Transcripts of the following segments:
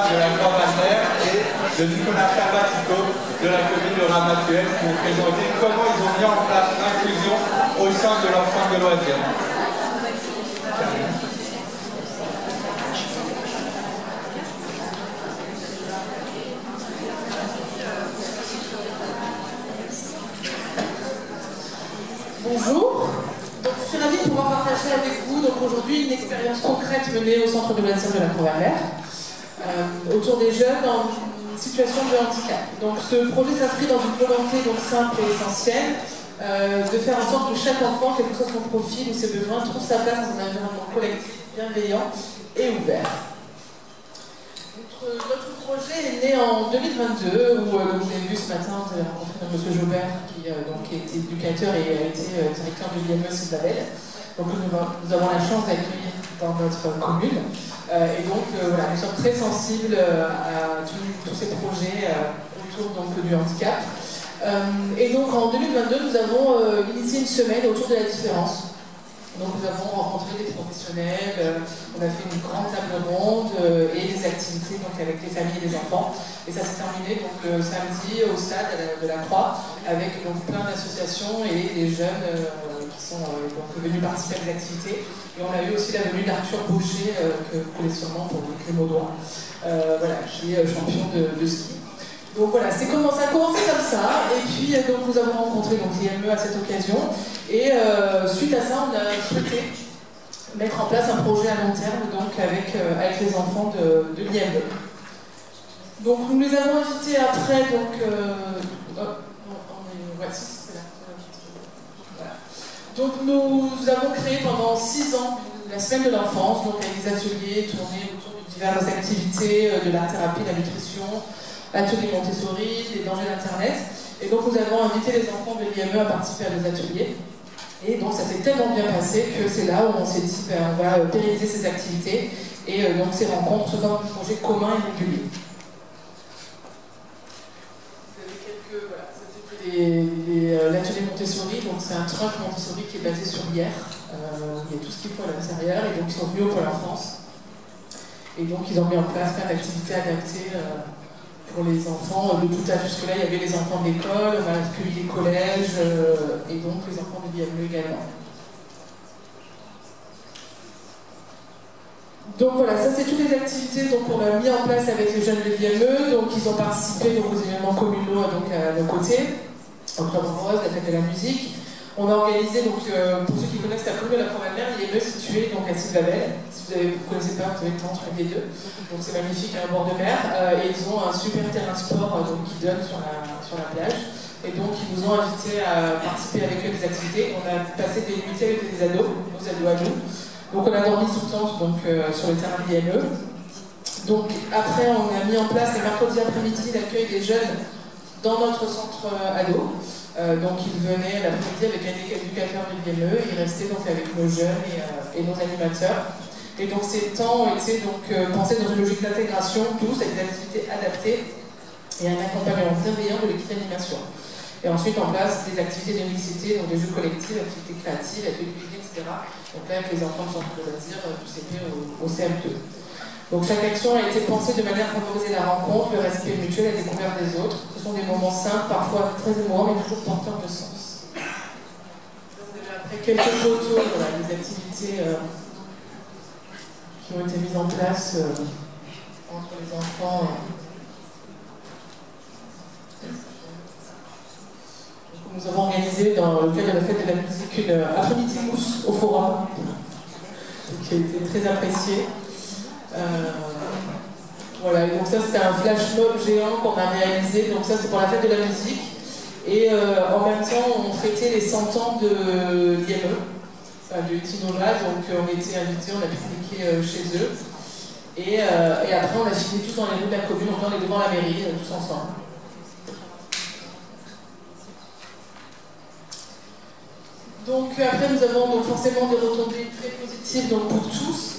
de la Croix-Mater et de Nicolas Chabatico de la commune de Ramatuelle qui vont présenter comment ils ont mis en place l'inclusion au sein de leur centre de loisirs. Bonjour, donc, je suis ravie de pouvoir partager avec vous aujourd'hui une expérience concrète menée au centre de loisirs de la Croix-Mater autour des jeunes en situation de handicap. Donc ce projet s'inscrit dans une volonté simple et essentielle de faire en sorte que chaque enfant, quel que soit son profil ou ses besoins, trouve sa place dans un environnement collectif, bienveillant et ouvert. Notre projet est né en 2022, où vous avez vu ce matin, vous avez rencontré M. Jobert, qui est éducateur et a été directeur de l'IME Cézanne. Donc nous avons la chance d'accueillir dans notre commune. Et donc voilà, nous sommes très sensibles à tous ces projets autour du handicap. Et donc en 2022, nous avons initié une semaine autour de la différence. Donc nous avons rencontré des professionnels, on a fait une grande table ronde et des activités avec les familles et les enfants. Et ça s'est terminé samedi au stade de la Croix avec plein d'associations et des jeunes qui sont venus participer à des activités. Et on a eu aussi la venue d'Arthur Baucher, que vous connaissez sûrement pour les Crémaudois, qui est champion de ski. Donc voilà, ça a commencé comme ça, et puis nous avons rencontré l'IME à cette occasion, et suite à ça, on a souhaité mettre en place un projet à long terme avec les enfants de l'IME. Donc nous les avons invités après, Donc nous avons créé pendant 6 ans la semaine de l'enfance, avec des ateliers tournés autour de diverses activités, de l'art-thérapie, de la nutrition, ateliers Montessori, des dangers d'Internet. Et donc nous avons invité les enfants de l'IME à participer à des ateliers. Et donc ça s'est tellement bien passé que c'est là où on s'est dit on va pérenniser ces activités et ces rencontres dans un projet commun et régulier. L'atelier Montessori, c'est un truc Montessori qui est basé sur l'IR. Il y a tout ce qu'il faut à l'intérieur et donc ils sont venus au Pôle France. Et donc ils ont mis en place plein d'activités adaptées pour les enfants de tout âge. Jusque-là, il y avait les enfants de l'école, on a accueilli les collèges et donc les enfants de l'IME également. Donc voilà, ça c'est toutes les activités qu'on a mis en place avec les jeunes de l'IME. Donc ils ont participé aux événements communaux à nos côtés. Octobre Rose, la fête de la musique. On a organisé, pour ceux qui connaissent la commune de la Croix-Mater, l'IME est située à Sylvabelle. Si vous ne connaissez pas, vous avez le temps entre les deux. Donc c'est magnifique à un bord de mer. Et ils ont un super terrain de sport qui donne sur la plage. Et donc ils nous ont invités à participer avec eux des activités. On a passé des nuits avec des ados, nos ados à nous. Donc on a dormi tout le temps sur le terrain de l'IME. Donc après on a mis en place les mercredis après-midi l'accueil des jeunes dans notre centre ado. Donc ils venaient l'après-midi avec un éducateur de l'IME, ils restaient avec nos jeunes et nos animateurs. Et donc ces temps ont été pensés dans une logique d'intégration tous, avec des activités adaptées et un accompagnement bienveillant de l'équipe d'animation. Et ensuite en place des activités de mixité, des jeux collectifs, activités créatives, ateliers, etc. Donc là avec les enfants de centre de loisirs, du CP au CM2. Donc chaque action a été pensée de manière à favoriser la rencontre, le respect mutuel et la découverte des autres. Ce sont des moments simples, parfois très émouvants, mais toujours porteurs de sens. Donc après quelques photos, des activités qui ont été mises en place entre les enfants. Nous avons organisé dans le cadre de la fête de la musique une après-midi mousse au forum, qui a été très appréciée. Voilà, et donc ça c'était un flash mob géant qu'on a réalisé, donc ça c'était pour la fête de la musique. Et en même temps on fêtait les 100 ans de l'IME, de Itinova, donc on était invités, on a pique-niqué chez eux. Et après on a fini tous dans les rues de la commune, donc on est devant la mairie, tous ensemble. Donc après nous avons forcément des retombées très positives pour tous.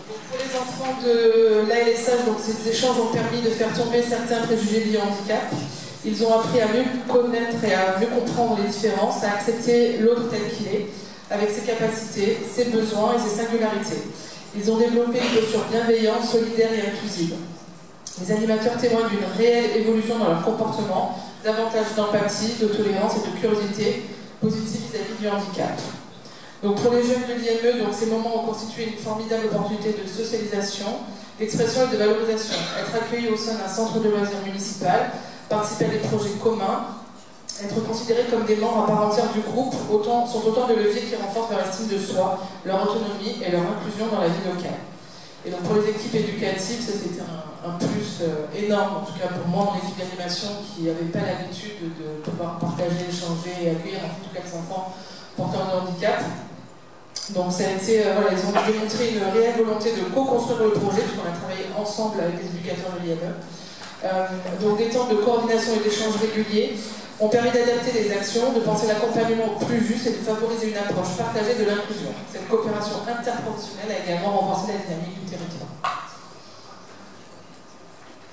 Pour les enfants de l'ALSH, ces échanges ont permis de faire tomber certains préjugés liés au handicap. Ils ont appris à mieux connaître et à mieux comprendre les différences, à accepter l'autre tel qu'il est, avec ses capacités, ses besoins et ses singularités. Ils ont développé une posture bienveillante, solidaire et inclusive. Les animateurs témoignent d'une réelle évolution dans leur comportement, davantage d'empathie, de tolérance et de curiosité positive vis-à-vis du handicap. Donc pour les jeunes de l'IME, ces moments ont constitué une formidable opportunité de socialisation, d'expression et de valorisation. Être accueillis au sein d'un centre de loisirs municipal, participer à des projets communs, être considérés comme des membres à part entière du groupe sont autant de leviers qui renforcent leur estime de soi, leur autonomie et leur inclusion dans la vie locale. Et donc pour les équipes éducatives, ça c'était un plus énorme, en tout cas pour moi, mon équipe d'animation qui n'avait pas l'habitude de pouvoir partager, échanger et accueillir en tout cas les enfants porteurs de handicap. Donc ça a été, ils ont démontré une réelle volonté de co-construire le projet, puisqu'on a travaillé ensemble avec les éducateurs de l'IME. Donc des temps de coordination et d'échange réguliers ont permis d'adapter les actions, de penser l'accompagnement plus juste et de favoriser une approche partagée de l'inclusion. Cette coopération interprofessionnelle a également renforcé la dynamique du territoire.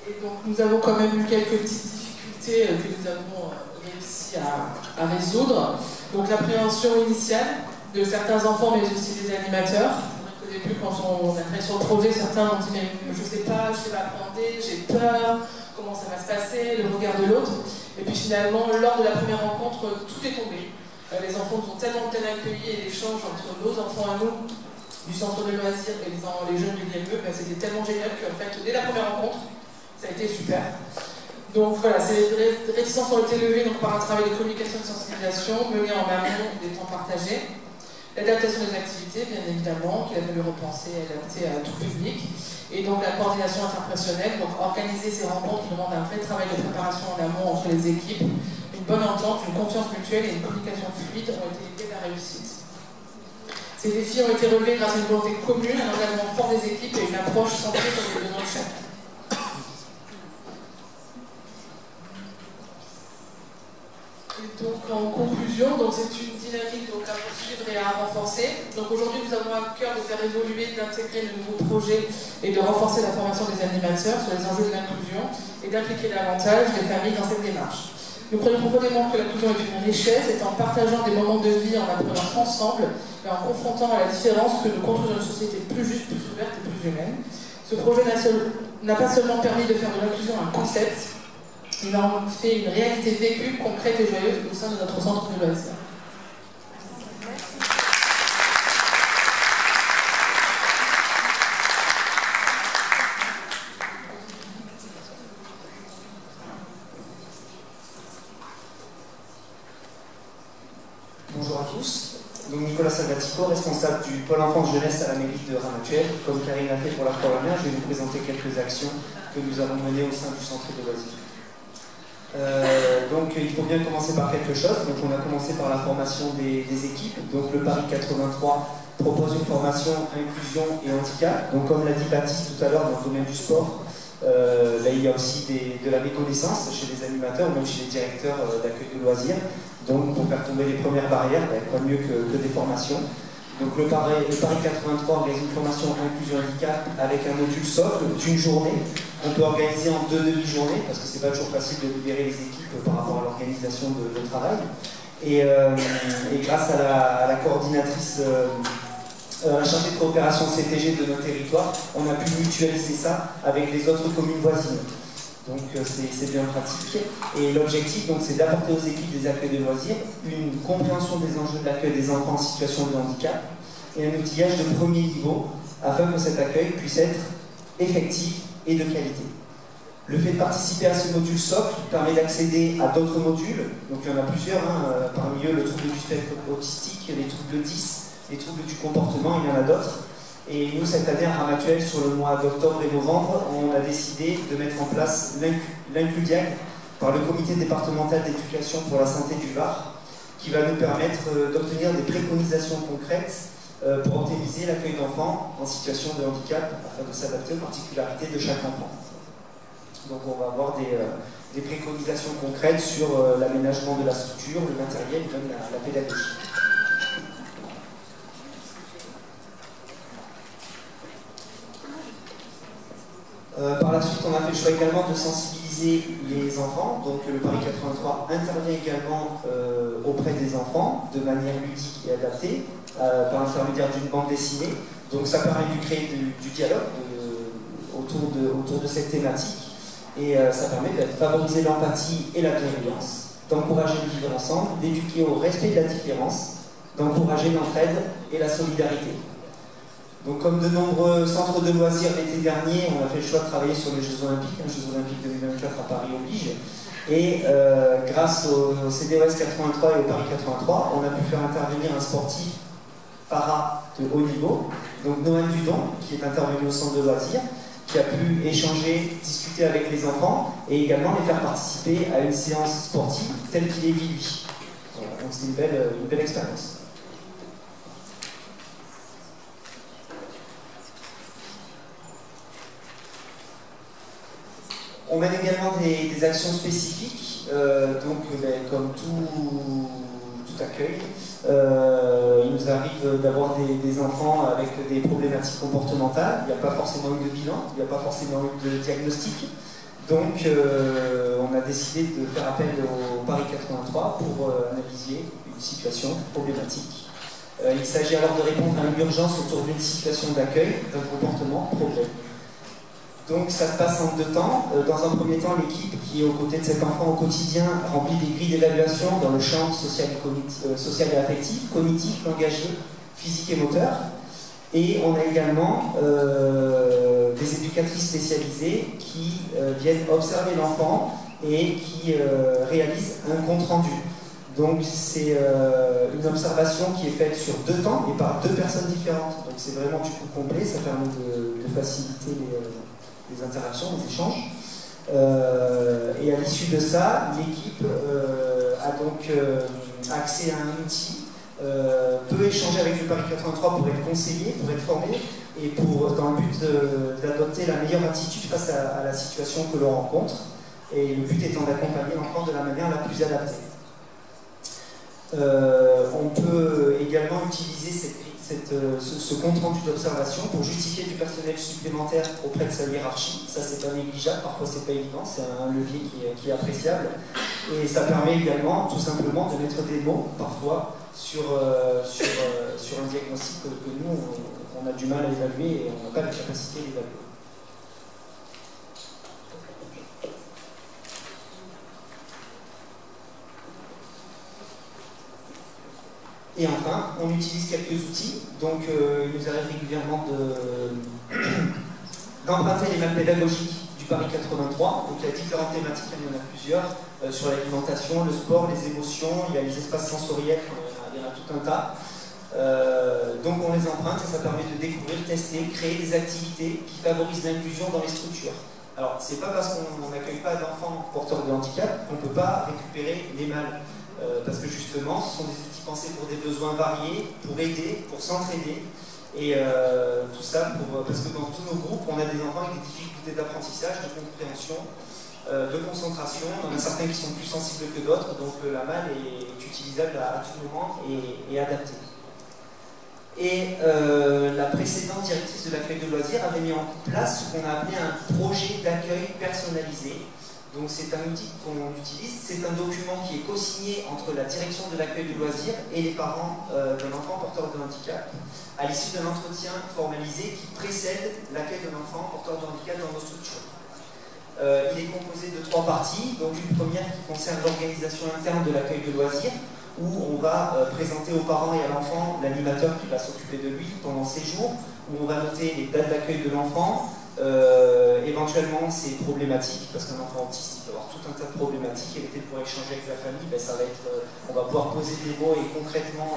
Et donc nous avons quand même eu quelques petites difficultés que nous avons réussi à résoudre. Donc l'appréhension initiale de certains enfants, mais aussi des animateurs. Au début, quand on a travaillé sur le projet, certains ont dit mais je sais pas appréhender, j'ai peur, comment ça va se passer, le regard de l'autre. Et puis finalement, lors de la première rencontre, tout est tombé. Les enfants nous ont tellement bien accueillis et l'échange entre nos enfants à nous, du centre de loisirs et les jeunes du l'IME, c'était tellement génial qu'en fait, dès la première rencontre, ça a été super. Donc voilà, ces réticences ont été levées par un travail de communication et de sensibilisation mené en amont des temps partagés. L'adaptation des activités, bien évidemment, qu'il a fallu repenser et adapter à tout public. Et donc la coordination interprofessionnelle, donc organiser ces rencontres qui demandent un vrai travail de préparation en amont entre les équipes, une bonne entente, une confiance mutuelle et une communication fluide ont été les clés de la réussite. Ces défis ont été relevés grâce à une volonté commune, un engagement fort des équipes et une approche centrée sur les besoins de chacun. Et donc en conclusion, c'est une dynamique à poursuivre et à renforcer. Donc aujourd'hui nous avons à cœur de faire évoluer, d'intégrer de nouveaux projets et de renforcer la formation des animateurs sur les enjeux de l'inclusion et d'impliquer davantage les familles dans cette démarche. Nous croyons profondément que l'inclusion est une richesse, et en partageant des moments de vie, en apprenant ensemble et en confrontant à la différence que nous construisons une société plus juste, plus ouverte et plus humaine. Ce projet n'a pas seulement permis de faire de l'inclusion un concept, il en fait une réalité vécue, concrète et joyeuse au sein de notre centre de loisirs. Bonjour à tous. Donc Nicolas Salvatico, responsable du pôle enfance-jeunesse à la mairie de Ramatuelle. Comme Karine l'a fait pour la première, je vais vous présenter quelques actions que nous avons menées au sein du centre de loisirs. Donc il faut bien commencer par quelque chose. Donc on a commencé par la formation des équipes. Donc le Paris 83 propose une formation inclusion et handicap. Donc comme l'a dit Baptiste tout à l'heure, dans le domaine du sport, là il y a aussi de la méconnaissance chez les animateurs ou même chez les directeurs d'accueil de loisirs. Donc pour faire tomber les premières barrières, pas mieux que des formations. Donc le Paris 83 organise une formation inclusion handicap avec un module socle d'une journée. On peut organiser en 2 demi-journées parce que c'est pas toujours facile de libérer les équipes par rapport à l'organisation de travail. Et grâce à la coordinatrice, la chargée de coopération CTG de notre territoire, on a pu mutualiser ça avec les autres communes voisines. Donc c'est bien pratique. Et l'objectif, c'est d'apporter aux équipes des accueils de loisirs une compréhension des enjeux de l'accueil des enfants en situation de handicap et un outillage de premier niveau afin que cet accueil puisse être effectif et de qualité. Le fait de participer à ce module socle permet d'accéder à d'autres modules. Donc il y en a plusieurs, parmi eux le trouble du spectre autistique, les troubles 10, les troubles du comportement, il y en a d'autres. Et nous, cette année, à Ramatuelle, sur le mois d'octobre et novembre, on a décidé de mettre en place l'Includiag par le comité départemental d'éducation pour la santé du Var, qui va nous permettre d'obtenir des préconisations concrètes pour optimiser l'accueil d'enfants en situation de handicap, afin de s'adapter aux particularités de chaque enfant. Donc on va avoir des préconisations concrètes sur l'aménagement de la structure, le matériel et même la pédagogie. Par la suite, on a fait le choix également de sensibiliser les enfants. Donc le Paris 83 intervient également auprès des enfants de manière ludique et adaptée, par l'intermédiaire d'une bande dessinée. Donc ça permet de créer du dialogue autour de cette thématique. Et ça permet de favoriser l'empathie et la bienveillance, d'encourager le vivre ensemble, d'éduquer au respect de la différence, d'encourager l'entraide et la solidarité. Donc comme de nombreux centres de loisirs l'été dernier, on a fait le choix de travailler sur les Jeux Olympiques, les Jeux Olympiques 2024 à Paris oblige. Et grâce au CDOS 83 et au Paris 83, on a pu faire intervenir un sportif para de haut niveau, donc Noël Dudon, qui est intervenu au centre de loisirs, qui a pu échanger, discuter avec les enfants et également les faire participer à une séance sportive telle qu'il est vu lui. Voilà, donc c'est une belle expérience. On mène également des actions spécifiques, comme tout accueil. Il nous arrive d'avoir des enfants avec des problématiques comportementales. Il n'y a pas forcément eu de bilan, il n'y a pas forcément eu de diagnostic. Donc on a décidé de faire appel au Paris 83 pour analyser une situation problématique. Il s'agit alors de répondre à une urgence autour d'une situation d'accueil, d'un comportement problème. Donc ça se passe en 2 temps. Dans un premier temps, l'équipe qui est aux côtés de cet enfant au quotidien remplit des grilles d'évaluation dans le champ social et affectif, cognitif, langagier, physique et moteur. Et on a également des éducatrices spécialisées qui viennent observer l'enfant et qui réalisent un compte-rendu. Donc c'est une observation qui est faite sur 2 temps et par 2 personnes différentes. Donc c'est vraiment du coup complet, ça permet de faciliter les interactions, les échanges. Et à l'issue de ça, l'équipe a donc accès à un outil, peut échanger avec le Paris 83 pour être conseillé, pour être formé, et dans le but d'adopter la meilleure attitude face à la situation que l'on rencontre. Et le but étant d'accompagner l'enfant de la manière la plus adaptée. On peut également utiliser ce compte rendu d'observation pour justifier du personnel supplémentaire auprès de sa hiérarchie. Ça, c'est pas négligeable, parfois c'est pas évident, c'est un levier qui est appréciable. Et ça permet également, tout simplement, de mettre des mots, parfois, sur un diagnostic que nous, on a du mal à évaluer et on n'a pas la capacité d'évaluer. Et enfin, on utilise quelques outils. Donc, il nous arrive régulièrement d'emprunter les maps pédagogiques du Paris 83. Donc, il y a différentes thématiques, il y en a plusieurs, sur l'alimentation, le sport, les émotions, il y a les espaces sensoriels, il y en a tout un tas. Donc, on les emprunte et ça permet de découvrir, tester, créer des activités qui favorisent l'inclusion dans les structures. Alors, c'est pas parce qu'on n'accueille pas d'enfants porteurs de handicap qu'on ne peut pas récupérer les mâles. Parce que justement, ce sont des outils pensés pour des besoins variés, pour aider, pour s'entraider. Et tout ça, parce que dans tous nos groupes, on a des enfants avec des difficultés d'apprentissage, de compréhension, de concentration. On en a certains qui sont plus sensibles que d'autres, donc la malle est utilisable à tout moment et adaptée. Et la précédente directrice de l'accueil de loisirs avait mis en place ce qu'on a appelé un projet d'accueil personnalisé. Donc c'est un outil qu'on utilise, c'est un document qui est co-signé entre la direction de l'accueil de loisirs et les parents d'un enfant porteur de handicap, à l'issue d'un entretien formalisé qui précède l'accueil d'un enfant porteur de handicap dans nos structures. Il est composé de 3 parties, donc une première qui concerne l'organisation interne de l'accueil de loisirs, où on va présenter aux parents et à l'enfant l'animateur qui va s'occuper de lui pendant ses jours, où on va noter les dates d'accueil de l'enfant, éventuellement ses problématiques, parce qu'un enfant autiste il peut avoir tout un tas de problématiques, et le fait de pouvoir échanger avec la famille, ben, ça va être, on va pouvoir poser des mots et concrètement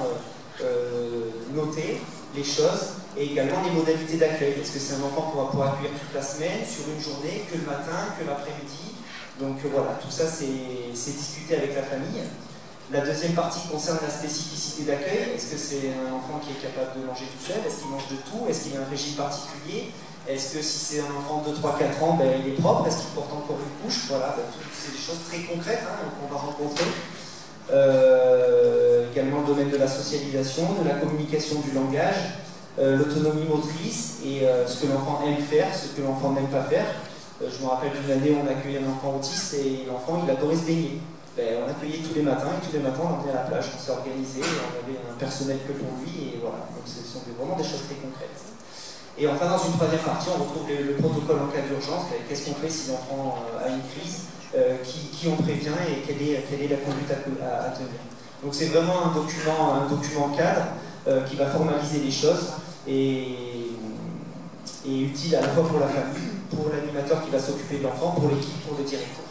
noter les choses, et également les modalités d'accueil. Est-ce que c'est un enfant qu'on va pouvoir accueillir toute la semaine, sur une journée, que le matin, que l'après-midi? Donc voilà, tout ça c'est discuté avec la famille. La deuxième partie concerne la spécificité d'accueil. Est-ce que c'est un enfant qui est capable de manger tout seul? Est-ce qu'il mange de tout? Est-ce qu'il a un régime particulier? Est-ce que si c'est un enfant de 3-4 ans, ben, il est propre? Est-ce qu'il porte encore une couche? Voilà, ben, c'est des choses très concrètes qu'on va rencontrer. Également le domaine de la socialisation, de la communication du langage, l'autonomie motrice et ce que l'enfant aime faire, ce que l'enfant n'aime pas faire. Je me rappelle d'une année où on accueillait un enfant autiste et l'enfant il adorait se baigner. Ben, on accueillait tous les matins et tous les matins on l'emmenait à la plage, on s'est organisé, on avait un personnel que pour lui et voilà. Donc ce sont vraiment des choses très concrètes. Et enfin, dans une troisième partie, on retrouve le protocole en cas d'urgence. Qu'est-ce qu'on fait si l'enfant a une crise, qui on prévient et quelle est la conduite à tenir. Donc c'est vraiment un document cadre qui va formaliser les choses et utile à la fois pour la famille, pour l'animateur qui va s'occuper de l'enfant, pour l'équipe, pour le directeur.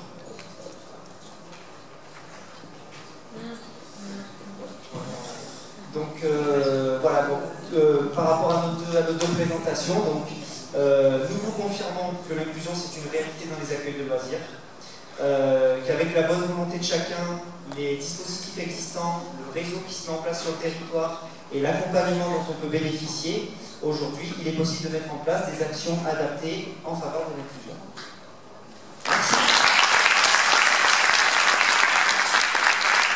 Donc voilà, par rapport à nos deux présentations, nous vous confirmons que l'inclusion c'est une réalité dans les accueils de loisirs, qu'avec la bonne volonté de chacun, les dispositifs existants, le réseau qui se met en place sur le territoire et l'accompagnement dont on peut bénéficier, aujourd'hui il est possible de mettre en place des actions adaptées en faveur de l'inclusion.